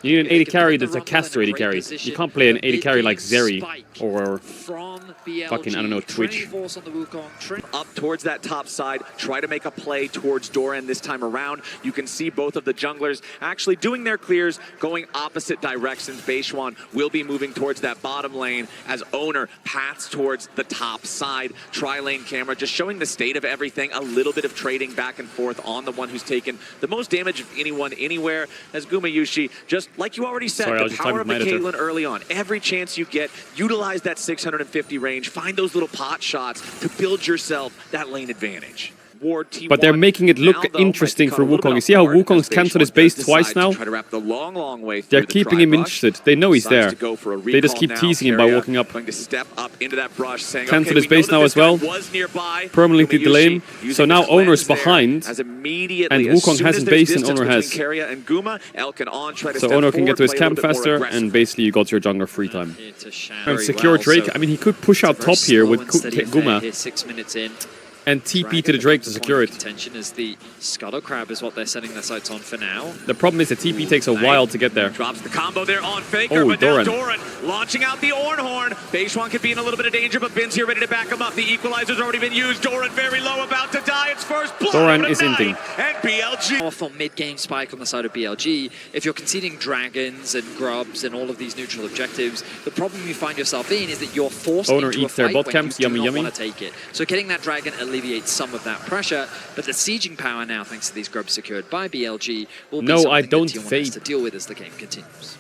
You need an 80 carry that's a caster 80 carry. You can't play an 80 carry like Zeri or fucking, I don't know, Twitch. Up towards that top side, try to make a play towards Doran this time around. You can see both of the junglers actually doing their clears, going opposite directions. Beishuan will be moving towards that bottom lane as Owner paths towards the top side. Tri-lane camera just showing the state of everything, a little bit of trading back and forth on the one who's taken the most damage of anyone anywhere, as Gumayushi, just like you already said, the power of the Caedrel early on. Every chance you get, utilize that 650 range, find those little pot shots to build yourself that lane advantage. But they're making it look interesting for Wukong. You see how Wukong's cancelled his base twice now? They're keeping him interested. They know he's there. They just keep teasing him by walking up. Cancelled his base now as well. Permanently delay him. So now Owner's behind. And Wukong hasn't base and Owner has. So Owner can get to his camp faster and basically you got your jungler free time. And secure Drake. I mean, he could push out top here with Guma. And TP to the Drake to secure it. Contention is the Scuttle Crab is what they're setting their sights on for now. The problem is the TP takes a while to get there. Drops the combo there on Faker, but now Doran launching out the Ornhorn. Beishuan could be in a little bit of danger, but Ben's here ready to back him up. The equalizer's already been used. Doran very low, about to die. It's first blood. Doran is inting. And BLG. Powerful mid-game spike on the side of BLG. If you're conceding dragons and grubs and all of these neutral objectives, the problem you find yourself in is that you're forced Owner into a eats their fight bot when camps, you do yummy not yummy. want to take it. So getting that dragon alleviates some of that pressure, but the sieging power now, thanks to these grubs secured by BLG, will be something that T1 has to deal with as the game continues.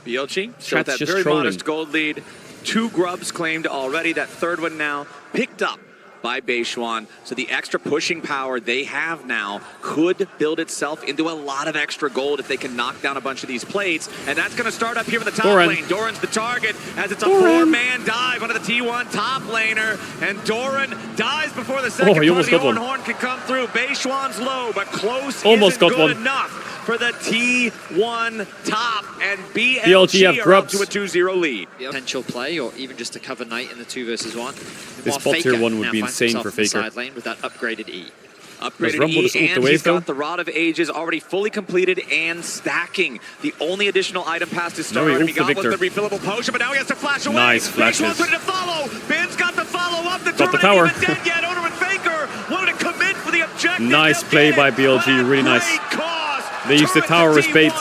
BLG still that very modest gold lead. 2 grubs claimed already. That third one now picked up by Beishuan. So the extra pushing power they have now could build itself into a lot of extra gold if they can knock down a bunch of these plates. And that's going to start up here in the top lane. Doran's the target as it's a 4-man dive onto the T1 top laner. And Doran dies before the second part of the Ornhorn can come through. Beishuan's low, but close isn't good enough for the T1 top. And BLG have grubs to a 2-0 lead. Potential play, or even just to cover Knight in the 2 versus 1. This bot tier 1 would be insane for Faker. Side lane with that upgraded E. Upgraded E, and he's got the Rod of Ages already fully completed and stacking. The only additional item past his start he got was the refillable potion, but now he has to flash away. Nice flashes. Ready to follow. Ben's got the follow-up. Got the tower. Even dead yet. Owner and Faker wanted to commit for the objective. Nice play by BLG, really nice. They used the tower as bait.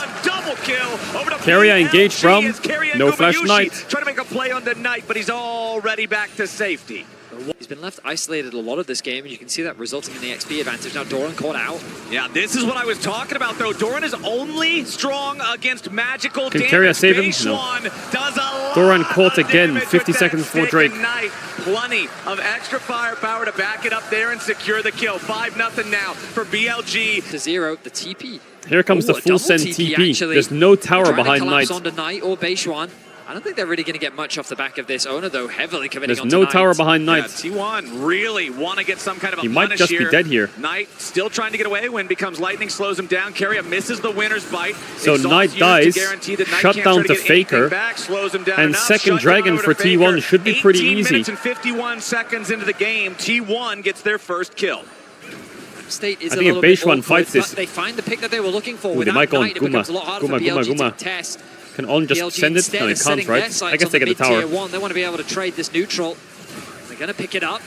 Keria engaged from. No flash Knight. Trying to make a play on the Knight, but he's already back to safety. He's been left isolated a lot of this game, and you can see that resulting in the XP advantage. Now Doran caught out. Yeah, this is what I was talking about, though. Doran is only strong against magical damage. Can Keria save him? No. Doran caught again, 50 seconds before Drake. Plenty of extra firepower to back it up there and secure the kill. 5-0 now for BLG. To 0, the TP. Here comes the full send TP. Actually. There's no tower behind Knight. Onto Knight or Beishuan. I don't think they're really going to get much off the back of this. Owner, though, heavily committing on There's no tower behind Knight. Yeah, T1 really want to get some kind of a He might just be dead here. Knight still trying to get away when becomes lightning slows him down. Keria misses the winner's bite. So Knight dies, shut down to Faker, and second dragon for T1 should be pretty easy. 18 minutes and 51 seconds into the game, T1 gets their first kill. State is I think if Beishuan fights this, they find the pick that they were looking for. they might go on Knight, it becomes a lot harder for BLG to test. Can On just send it? No, he can't, right? I guess they get the tower. They want to be able to trade this neutral. They're going to pick it up.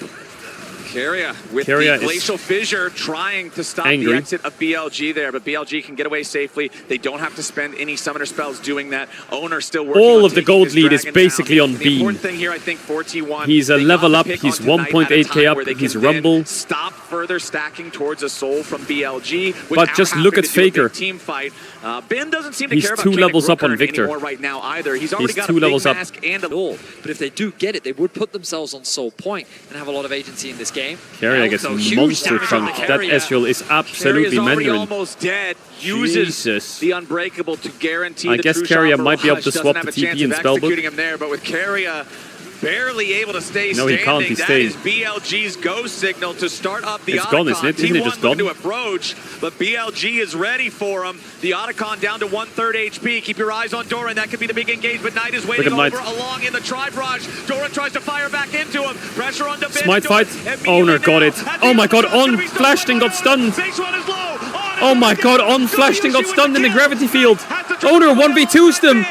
Keria with the Glacial Fissure trying to stop the exit of BLG there, but BLG can get away safely. They don't have to spend any summoner spells doing that. Owner still working All of the gold lead is basically on B. B. The important thing here, I think, for T1, he's a level up, he's 1.8k up, he's Rumble. Stop further stacking towards a soul from BLG. But just look at Faker. Team fight. Ben doesn't seem to care about 2 levels up on Victor right now either. He's already got 2 a big levels up. mask and a all. But if they do get it, they would put themselves on Soul Point and have a lot of agency in this game. Keria gets monster chunk. That Ezreal is absolutely Mandarin. Almost dead. Uses the unbreakable to guarantee. I guess Keria might be able to swap the TP and spellbook. Him there, but with Keria barely able to stay no, standing, he can't. He stays. That is BLG's go signal to start up the It's gone, isn't it? Isn't it just gone? To approach, but BLG is ready for him. The Otacon down to 1/3 HP. Keep your eyes on Doran. That could be the big engage, but Knight is waiting over along in the tri-barrage. Doran tries to fire back into him. Pressure on the Smite fight. Owner got it. Oh my god, On flashed and got stunned. Base one is low. On Oh my god, On flashed and got stunned in the gravity field. Owner 1v2's them.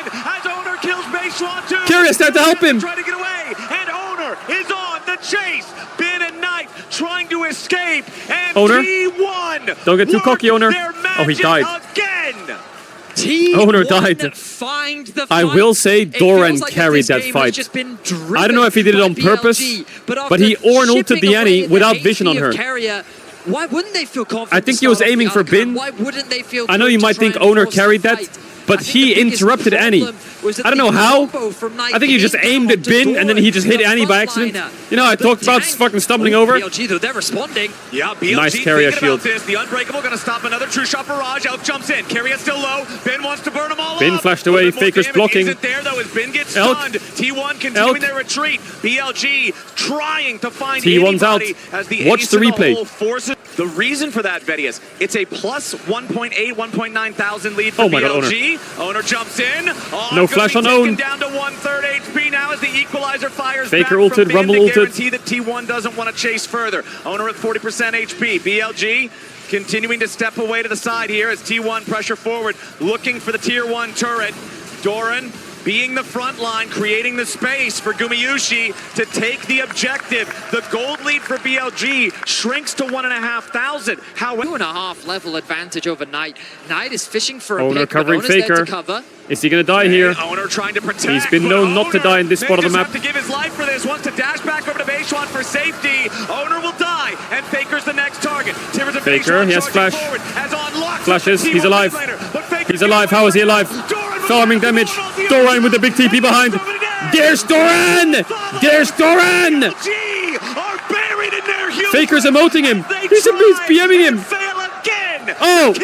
Curious there to help him. Trying to get away, and Owner is on the chase. Bin and Knight trying to escape, and Owner, T1 don't get too cocky, Owner. Oh, he died. Again. Owner died. I will say Doran carried that fight. I don't know if he did it on purpose, but he Ornn ulted the Annie without vision on her. Why wouldn't they feel confident? I think he was aiming for Bin. Why wouldn't they feel? I know you might think Owner carried that, but he interrupted Annie. I don't know how. I think he just aimed at Bin and then he just hit Annie by accident. You know, I talked about fucking stumbling over. BLG, though, they're responding. Yeah, BLG nice carrier shield. The Unbreakable gonna stop another true shot barrage. Elk jumps in. Carrier still low. Bin wants to burn them all Bin up. flashed away. Faker's blocking. Isn't there though as Bin gets Elk. stunned. T1 continuing their retreat. BLG trying to find T1's out. as the Watch the replay. Forces. The reason for that, Vedius, it's a plus 1.8, 1.9 thousand lead for Oh my BLG. God, Owner jumps in. No flash on Own. Down to 1/3 HP now as the equalizer fires Faker back ulted, from Bin Rumble to ulted. guarantee that T1 doesn't want to chase further. Owner at 40% HP. BLG continuing to step away to the side here as T1 pressure forward, looking for the tier 1 turret. Doran being the front line, creating the space for Gumayusi to take the objective. The gold lead for BLG shrinks to 1,500. However, 2.5 level advantage over Knight. Knight is fishing for a Owner pick, covering but Owner's there Faker. to cover. Is he gonna die here? Owner trying to protect. He's been known not to die in this part of the map. Have to give his life for this. Wants to dash back over to Baishwan for safety. Owner will die, and Faker's the next target. Faker, he has flash. Flashes, he's alive. He's alive. How is he alive? Farming damage. Doran with the big TP behind. There's Doran! There's Doran! Faker's emoting him. He's BMing him. Oh!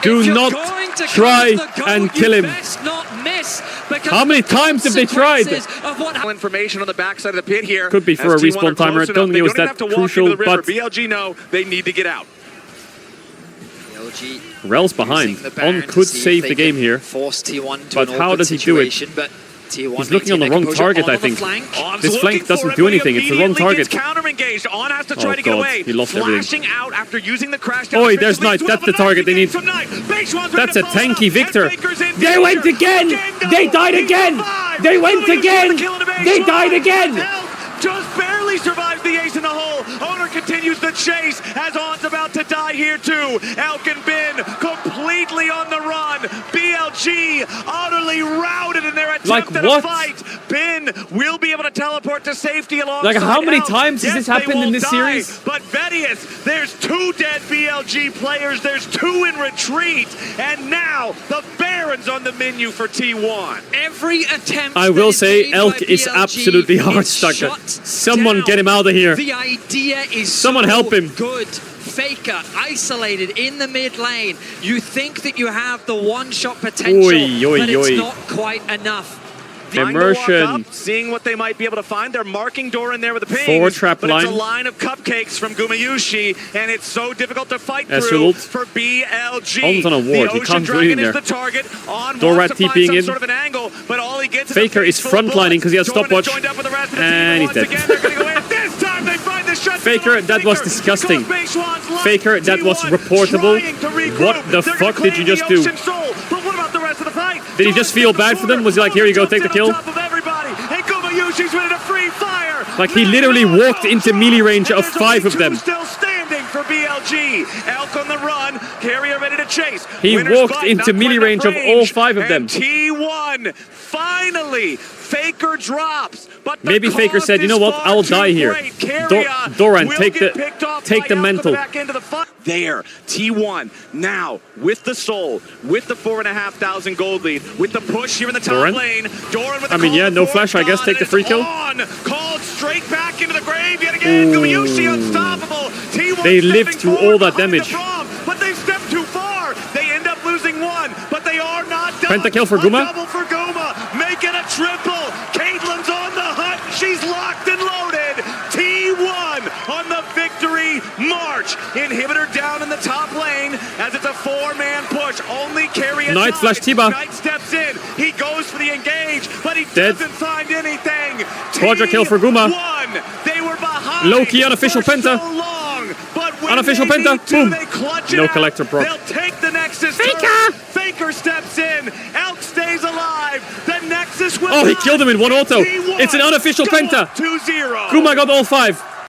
Do not try and kill him. How many times have they tried? Information on the backside of the pit here. Could be for a respawn timer. I don't think it was that crucial, but BLG know they need to get out. Rel's behind. On could save the game here. But how does he do it? He's looking on the wrong target, I think. This flank doesn't do anything. It's the wrong target. Oh god, he lost everything. Oi, there's Knight. That's the target they need. That's a tanky Victor. They went again! They died again! They went again! They died again! Just barely survived the ace in the hole. Owner continues the chase as On's about to die here too. Elk and Bin completely on the run. BLG utterly routed in their attempt at a fight. Bin will be able to teleport to safety alongside Like how many Elk. times has this happened in this series? But Vedius, there's 2 dead BLG players. There's 2 in retreat. And now the Baron's on the menu for T1. Every attempt. I will say Elk is absolutely hard stuck. Someone get him out of here. The idea is someone help him. Good. Faker isolated in the mid lane. You think that you have the one-shot potential, but it's not quite enough. Immersion. Seeing what they might be able to find. They're marking Doran there with a ping. 4 trap but line. It's a line of cupcakes from Gumayusi, and it's so difficult to fight through for BLG. On's on a ward. He can't do anything there. The target. On Dorat TPing in. Sort of an angle, but all he gets Faker is frontlining because he has stopwatch. And he's dead. Faker, that was disgusting. Faker, that was reportable. What the fuck did you just do? Did he just feel bad for them? Was he like, here you go, take the kill? Like he literally walked into melee range of 5 of them. Still standing for BLG. Elk on the run. Carrier ready to chase. He walked into melee range of all 5 of them. T1 finally. Faker drops, but maybe Faker said, you know what, I'll die here. Doran, take the mantle. There, T1 now with the soul, with the 4,500 gold lead, with the push here in the top lane. Doran with the no flash, I guess, take the free kill. Called straight back into the grave yet again. Gumayusi unstoppable. T1 they lived through all that damage. But they stepped too far. They end up losing 1, but they are not done. Pentakill for Guma. Double for Guma. Make it a triple. Caedrel's on the hunt. She's locked and loaded. T1 on the victory march. Inhibitor down in the top lane as it's a 4-man push. Only carry. Knight flash Tiba. Knight steps in. He goes for the engage, but he doesn't find anything. Quadra kill for Guma. They were behind. Low-key unofficial penta. So long, but Unofficial penta. Boom. No collector proc. They'll take the Nexus. Faker! Faker steps in. Elk stays alive. The Nexus will he killed him in one auto. It's an unofficial penta. 2-0. Kuma got all 5.